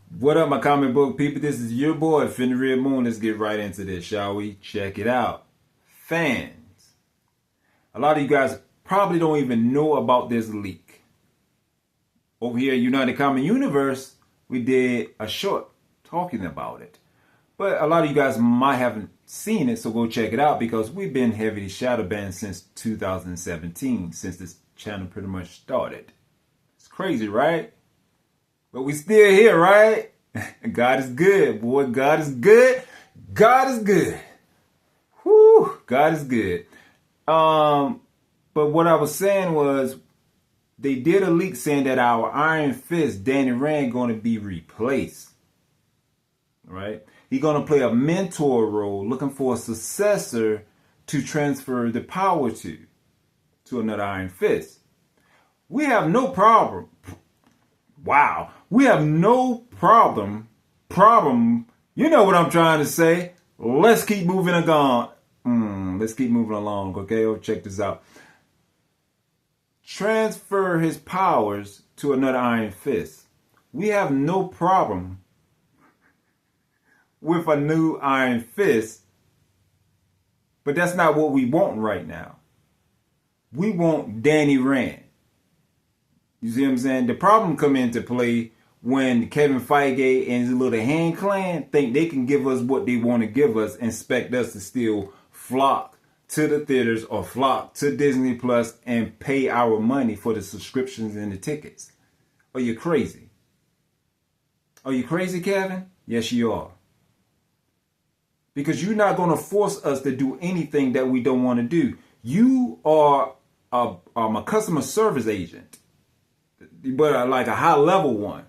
What up, my comic book people? This is your boy, Fenrir Moon. Let's get right into this, shall we? Check it out. Fans. A lot of you guys probably don't even know about this leak. Over here at UnitedComicsUniverse, we did a short talking about it. But a lot of you guys might haven't seen it, so go check it out because we've been heavily shadow banned since 2017, since this channel pretty much started. It's crazy, right? But we still here, right? God is good, boy. God is good. God is good. Whew, God is good. But what I was saying was they did a leak saying that our Iron Fist, Danny Rand, going to be replaced. Right? He's going to play a mentor role, looking for a successor to transfer the power to another Iron Fist. We have no problem. Wow. We have no problem. You know what I'm trying to say. Let's keep moving along. Let's keep moving along. Okay. Oh, check this out. Transfer his powers to another Iron Fist. We have no problem with a new Iron Fist. But that's not what we want right now. We want Danny Rand. You see what I'm saying? The problem come into play when Kevin Feige and his little hand clan think they can give us what they want to give us and expect us to still flock to the theaters or flock to Disney Plus and pay our money for the subscriptions and the tickets. Are you crazy? Are you crazy, Kevin? Yes, you are. Because you're not going to force us to do anything that we don't want to do. You are a customer service agent, but like a high level one.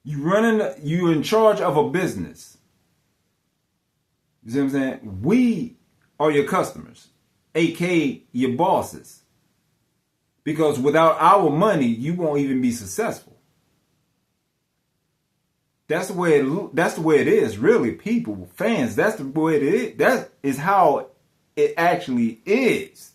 You're in charge of a business. You see what I'm saying? We are your customers, aka your bosses. Because without our money, you won't even be successful. That's the way it is, really, people, fans. That's the way it is. That is how it actually is.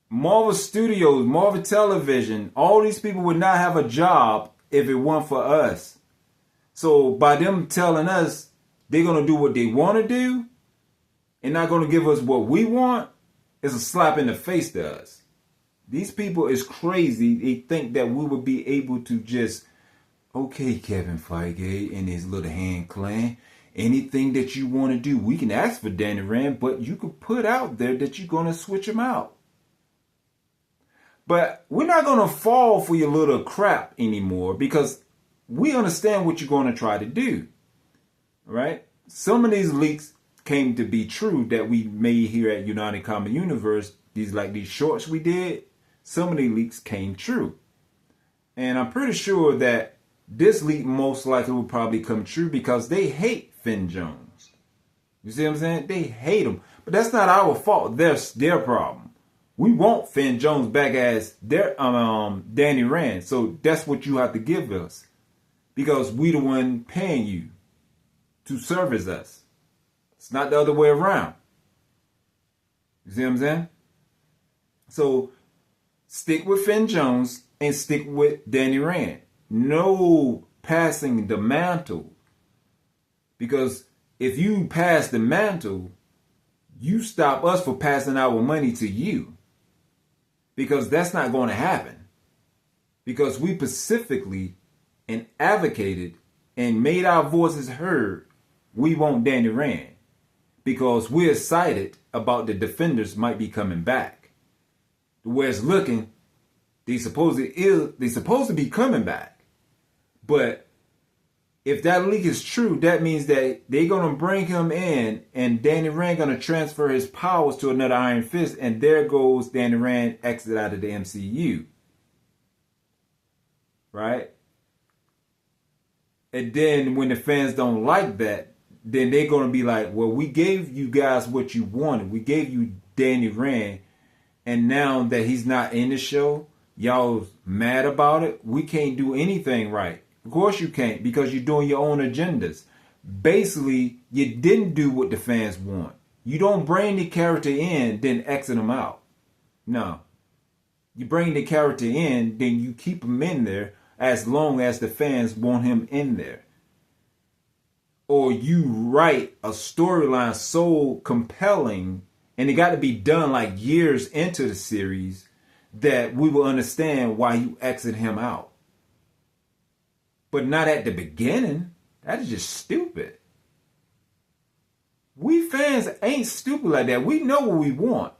Marvel Studios, Marvel Television, all these people would not have a job if it weren't for us. So by them telling us they're going to do what they want to do and not going to give us what we want, it's a slap in the face to us. These people is crazy. They think that we would be able to just, okay, Kevin Feige and his little hand clan, anything that you want to do, we can ask for Danny Rand, but you could put out there that you're going to switch him out. But we're not going to fall for your little crap anymore because we understand what you're going to try to do. Right? Some of these leaks came to be true that we made here at UnitedComicsUniverse. These shorts we did, some of the leaks came true. And I'm pretty sure that this leak most likely will probably come true because they hate Finn Jones. You see what I'm saying? They hate him. But that's not our fault. That's their problem. We want Finn Jones back as their Danny Rand. So that's what you have to give us. Because we the one paying you to service us. It's not the other way around. You see what I'm saying? So stick with Finn Jones and stick with Danny Rand. No passing the mantle. Because if you pass the mantle, you stop us from passing our money to you. Because that's not going to happen. Because we specifically and advocated and made our voices heard, we want Danny Rand. Because we're excited about the Defenders might be coming back. The way it's looking, they supposed to be coming back. But if that leak is true, that means that they're going to bring him in and Danny Rand going to transfer his powers to another Iron Fist. And there goes Danny Rand exit out of the MCU. Right? And then when the fans don't like that, then they're going to be like, well, we gave you guys what you wanted. We gave you Danny Rand. And now that he's not in the show, y'all mad about it. We can't do anything right. Of course you can't because you're doing your own agendas. Basically, you didn't do what the fans want. You don't bring the character in, then exit them out. No. You bring the character in, then you keep them in there as long as the fans want him in there. Or you write a storyline so compelling, and it got to be done like years into the series, that we will understand why you exit him out. But not at the beginning. That is just stupid. We fans ain't stupid like that. We know what we want.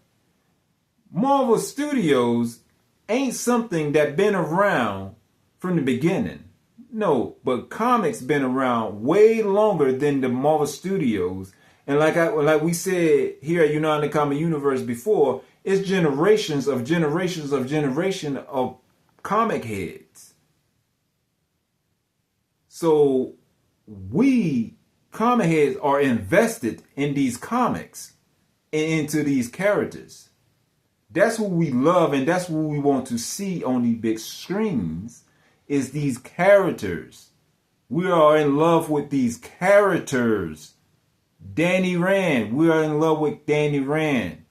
Marvel Studios ain't something that been around from the beginning. No, but comics been around way longer than the Marvel Studios. And like we said here at UnitedComicsUniverse before, it's generations of comic heads. So we comic heads are invested in these comics and into these characters. That's what we love, and that's what we want to see on these big screens, is these characters. We are in love with these characters. Danny Rand, we are in love with Danny Rand.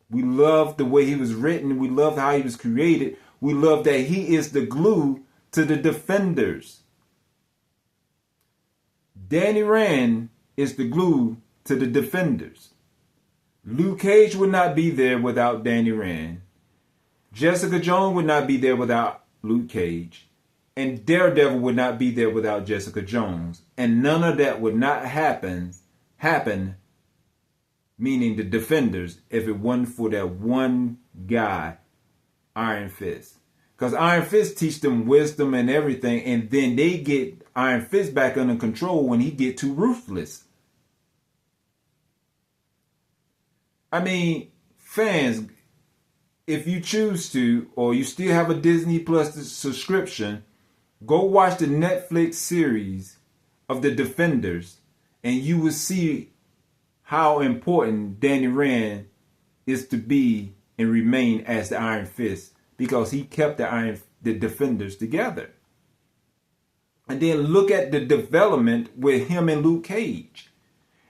We love the way he was written. We love how he was created. We love that he is the glue to the Defenders. Danny Rand is the glue to the Defenders. Luke Cage would not be there without Danny Rand. Jessica Jones would not be there without Luke Cage. And Daredevil would not be there without Jessica Jones. And none of that would not happen, meaning the Defenders, if it wasn't for that one guy, Iron Fist. Because Iron Fist teach them wisdom and everything, and then they get Iron Fist back under control when he get too ruthless. I mean, fans, if you choose to, or you still have a Disney Plus subscription, go watch the Netflix series of the Defenders, and you will see how important Danny Rand is to be and remain as the Iron Fist, because he kept the Defenders together. And then look at the development with him and Luke Cage.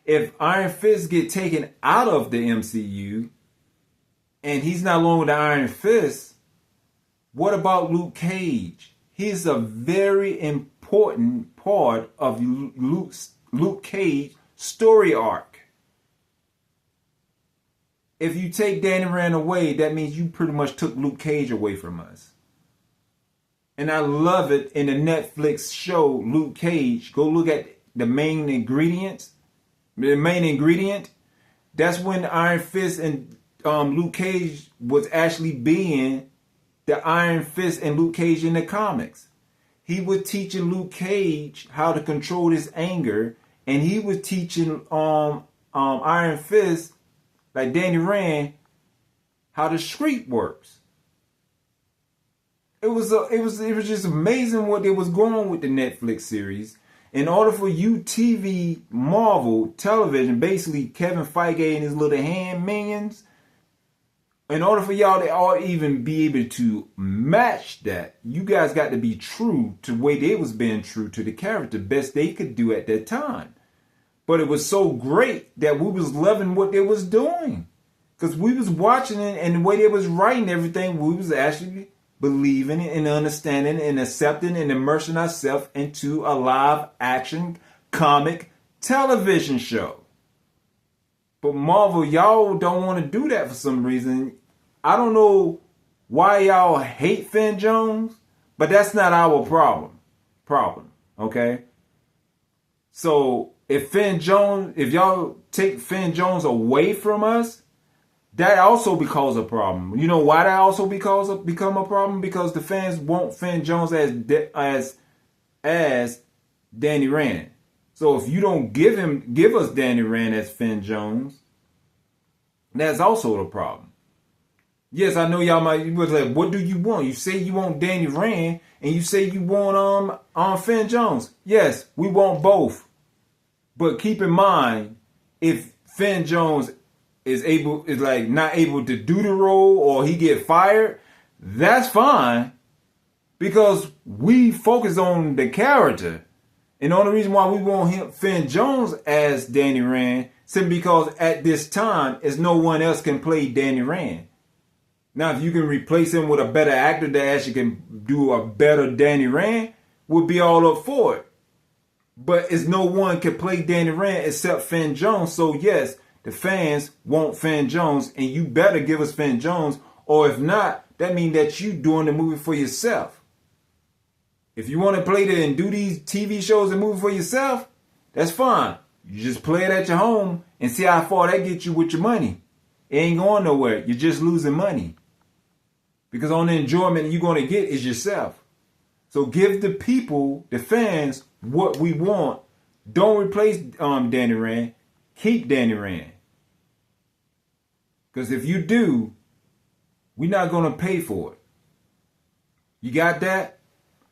If Iron Fist get taken out of the MCU and he's no longer the Iron Fist, what about Luke Cage? He's a very important part of Luke Cage's story arc. If you take Danny Rand away, that means you pretty much took Luke Cage away from us. And I love it in the Netflix show Luke Cage. Go look at the main ingredients. The main ingredient, that's when Iron Fist and Luke Cage was actually being the Iron Fist and Luke Cage in the comics. He was teaching Luke Cage how to control his anger, and he was teaching Iron Fist, like Danny Rand, how the street works. It was just amazing what they was going with the Netflix series. In order for you TV, Marvel television, basically Kevin Feige and his little hand minions, in order for y'all to all even be able to match that, you guys got to be true to the way they was being true to the character, best they could do at that time. But it was so great that we was loving what they was doing. Because we was watching it, and the way they was writing everything, we was actually believing it and understanding and accepting and immersing ourselves into a live action comic television show. But Marvel, y'all don't want to do that for some reason. I don't know why y'all hate Finn Jones, but that's not our problem. Okay? So if y'all take Finn Jones away from us, that also becomes a problem. You know why that also become a problem? Because the fans want Finn Jones as Danny Rand. So if you don't give us Danny Rand as Finn Jones, that's also a problem. Yes, I know y'all might be like, what do you want? You say you want Danny Rand, and you say you want Finn Jones. Yes, we want both. But keep in mind, if Finn Jones is not able to do the role, or he get fired, that's fine, because we focus on the character. And the only reason why we want Finn Jones as Danny Rand, simply because at this time is no one else can play Danny Rand. Now, if you can replace him with a better actor that actually can do a better Danny Rand, we'll be all up for it. But it's no one can play Danny Rand except Finn Jones. So yes, the fans want Finn Jones, and you better give us Finn Jones. Or if not, that means that you doing the movie for yourself. If you want to play it and do these TV shows and movies for yourself, that's fine. You just play it at your home and see how far that gets you with your money. It ain't going nowhere. You're just losing money. Because the only enjoyment you're going to get is yourself. So give the people, the fans, what we want. Don't replace Danny Rand. Keep Danny Rand. Because if you do, we're not going to pay for it. You got that?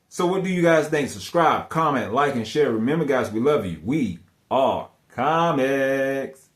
So what do you guys think? Subscribe, comment, like, and share. Remember, guys, we love you. We are comics.